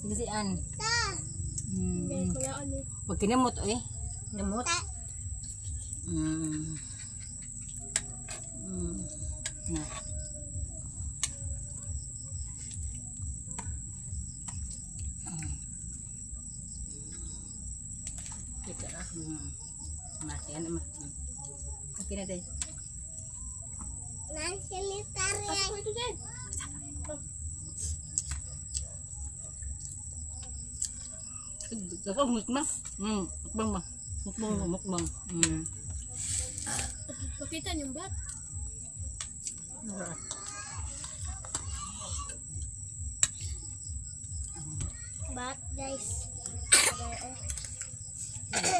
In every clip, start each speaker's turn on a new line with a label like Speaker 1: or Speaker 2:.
Speaker 1: Tigasian.
Speaker 2: Guys, mga ano.
Speaker 1: Pag kinamot eh.
Speaker 3: Namot.
Speaker 1: Na.
Speaker 3: Kita na.
Speaker 1: Mati yan naman. Okay na tayo.
Speaker 2: Pasok ko ito dyan.
Speaker 1: Ako mukbang. Mukbang ba? Mukbang.
Speaker 2: Pakita niyong bat. Bat, guys.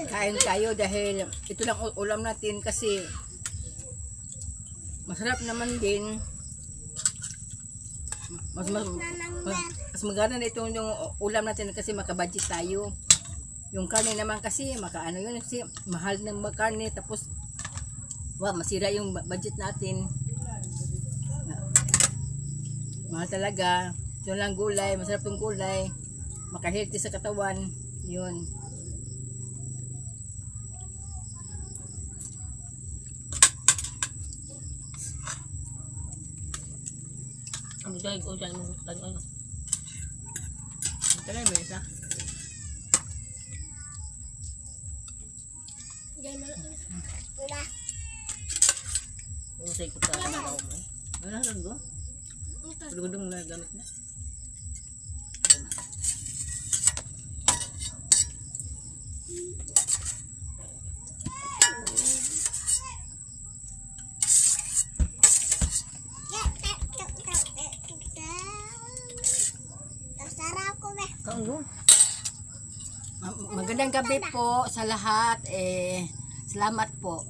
Speaker 1: Kain tayo dahil ito lang ulam natin kasi masarap naman din. Mas maganda na itong yung ulam natin kasi makabudget tayo. Yung karne naman kasi makaano yun kasi mahal ng karne tapos masira yung budget natin. Mahal talaga. Yun lang gulay, masarap yung gulay. Maka-healthy sa katawan. Yun.
Speaker 3: Ang dahil ko dyan mo. Ano? Ito na yung isa.
Speaker 2: Diyan, malak na.
Speaker 3: Yung sa ikot ka na ako mo. Ano lang go? Pagudong na gamit na. Kaungo.
Speaker 1: Magandang gabi po sa lahat. Salamat po.